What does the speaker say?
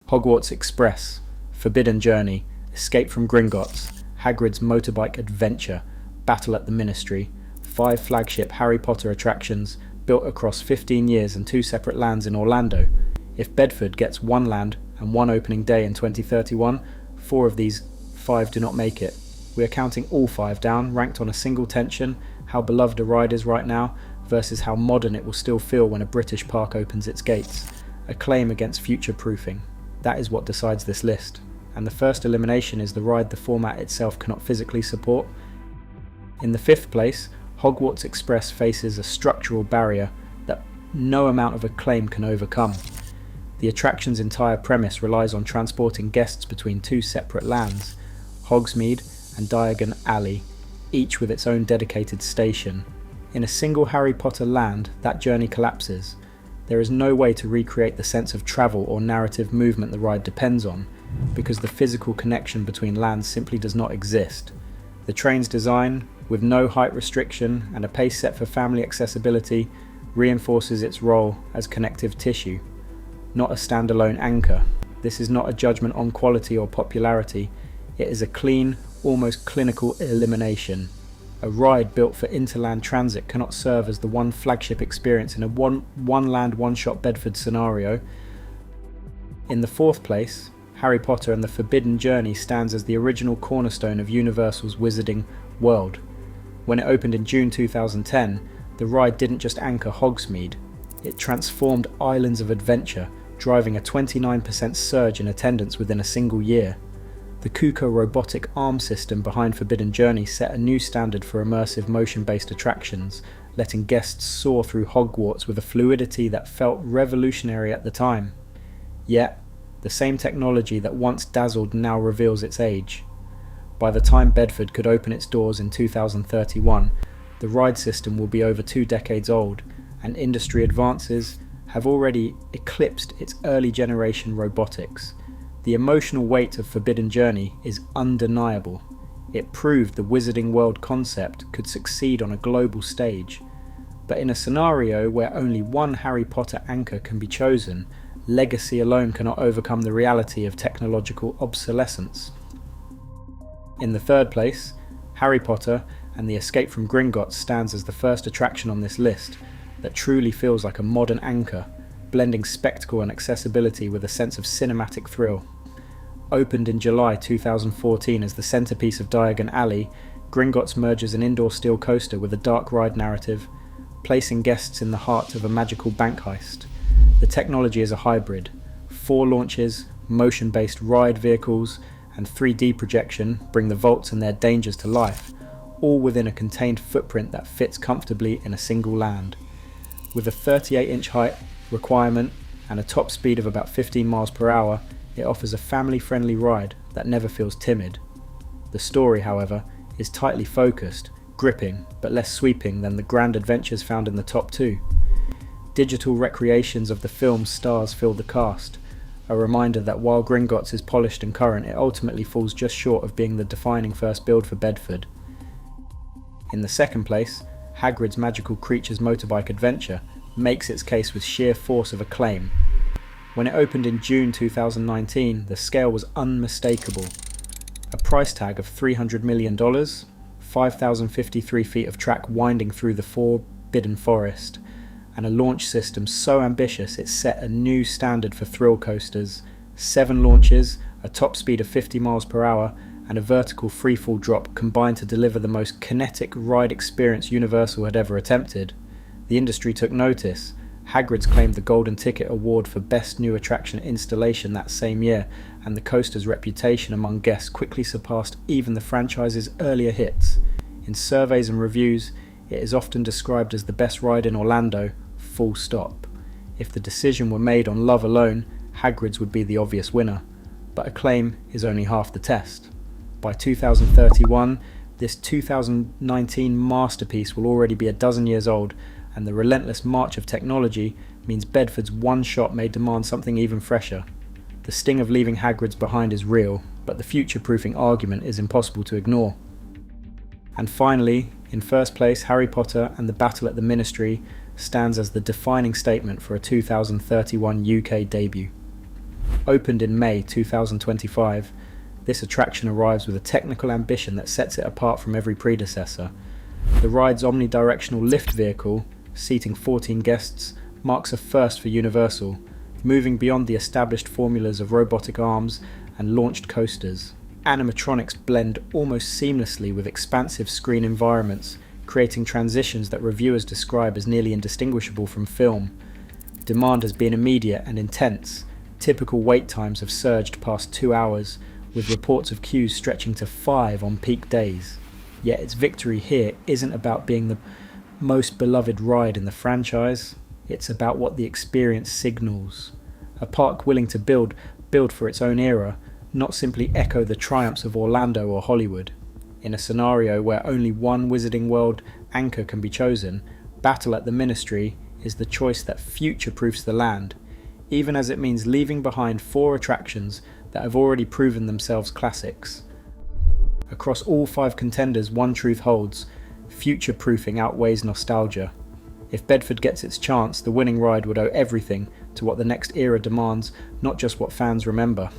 Hogwarts Express, Forbidden Journey, Escape from Gringotts, Hagrid's Motorbike Adventure, Battle at the Ministry, 5 flagship Harry Potter attractions built across 15 years and 2 separate lands in Orlando. If Bedford gets 1 land and 1 opening day in 2031, 4 of these 5 do not make it. We are counting all 5 down, ranked on a single tension, how beloved a ride is right now versus how modern it will still feel when a British park opens its gates. A claim against future-proofing. That is what decides this list. And the first elimination is the ride the format itself cannot physically support. In the 5th place, Hogwarts Express faces a structural barrier that no amount of acclaim can overcome. The attraction's entire premise relies on transporting guests between 2 separate lands, Hogsmeade and Diagon Alley, each with its own dedicated station. In a single Harry Potter land, that journey collapses. There is no way to recreate the sense of travel or narrative movement the ride depends on, because the physical connection between lands simply does not exist. The train's design, with no height restriction and a pace set for family accessibility, reinforces its role as connective tissue, not a standalone anchor. This is not a judgment on quality or popularity, it is a clean, almost clinical elimination. A ride built for interland transit cannot serve as the one flagship experience in a one land, one shot Bedford scenario. In the 4th place, Harry Potter and the Forbidden Journey stands as the original cornerstone of Universal's wizarding world. When it opened in June 2010, the ride didn't just anchor Hogsmeade, it transformed Islands of Adventure, driving a 29% surge in attendance within a single year. The KUKA robotic arm system behind Forbidden Journey set a new standard for immersive motion-based attractions, letting guests soar through Hogwarts with a fluidity that felt revolutionary at the time. Yet, the same technology that once dazzled now reveals its age. By the time Bedford could open its doors in 2031, the ride system will be over 2 decades old, and industry advances have already eclipsed its early generation robotics. The emotional weight of Forbidden Journey is undeniable. It proved the Wizarding World concept could succeed on a global stage. But in a scenario where only one Harry Potter anchor can be chosen, legacy alone cannot overcome the reality of technological obsolescence. In the 3rd place, Harry Potter and the Escape from Gringotts stands as the first attraction on this list that truly feels like a modern anchor, blending spectacle and accessibility with a sense of cinematic thrill. Opened in July 2014 as the centerpiece of Diagon Alley, Gringotts merges an indoor steel coaster with a dark ride narrative, placing guests in the heart of a magical bank heist. The technology is a hybrid: 4 launches, motion-based ride vehicles, and 3D projection bring the vaults and their dangers to life, all within a contained footprint that fits comfortably in a single land. With a 38-inch height requirement and a top speed of about 15 miles per hour, it offers a family-friendly ride that never feels timid. The story, however, is tightly focused, gripping, but less sweeping than the grand adventures found in the top 2. Digital recreations of the film's stars fill the cast, a reminder that while Gringotts is polished and current, it ultimately falls just short of being the defining first build for Bedford. In the 2nd place, Hagrid's Magical Creatures Motorbike Adventure makes its case with sheer force of acclaim. When it opened in June 2019, the scale was unmistakable. A price tag of $300 million, 5,053 feet of track winding through the Forbidden Forest, and a launch system so ambitious it set a new standard for thrill coasters. 7 launches, a top speed of 50 miles per hour, and a vertical freefall drop combined to deliver the most kinetic ride experience Universal had ever attempted. The industry took notice. Hagrid's claimed the Golden Ticket Award for Best New Attraction Installation that same year, and the coaster's reputation among guests quickly surpassed even the franchise's earlier hits. In surveys and reviews, it is often described as the best ride in Orlando, full stop. If the decision were made on love alone, Hagrid's would be the obvious winner, but acclaim is only half the test. By 2031, this 2019 masterpiece will already be a dozen years old, and the relentless march of technology means Bedford's one shot may demand something even fresher. The sting of leaving Hagrid's behind is real, but the future-proofing argument is impossible to ignore. And finally, in 1st place, Harry Potter and the Battle at the Ministry stands as the defining statement for a 2031 UK debut. Opened in May 2025, this attraction arrives with a technical ambition that sets it apart from every predecessor. The ride's omnidirectional lift vehicle, seating 14 guests, marks a first for Universal, moving beyond the established formulas of robotic arms and launched coasters. Animatronics blend almost seamlessly with expansive screen environments, creating transitions that reviewers describe as nearly indistinguishable from film. Demand has been immediate and intense. Typical wait times have surged past 2 hours, with reports of queues stretching to 5 on peak days. Yet its victory here isn't about being the most beloved ride in the franchise, it's about what the experience signals. A park willing to build for its own era, not simply echo the triumphs of Orlando or Hollywood. In a scenario where only one Wizarding World anchor can be chosen, Battle at the Ministry is the choice that future-proofs the land, even as it means leaving behind 4 attractions that have already proven themselves classics. Across all 5 contenders, one truth holds: future-proofing outweighs nostalgia. If Bedford gets its chance, the winning ride would owe everything to what the next era demands, not just what fans remember.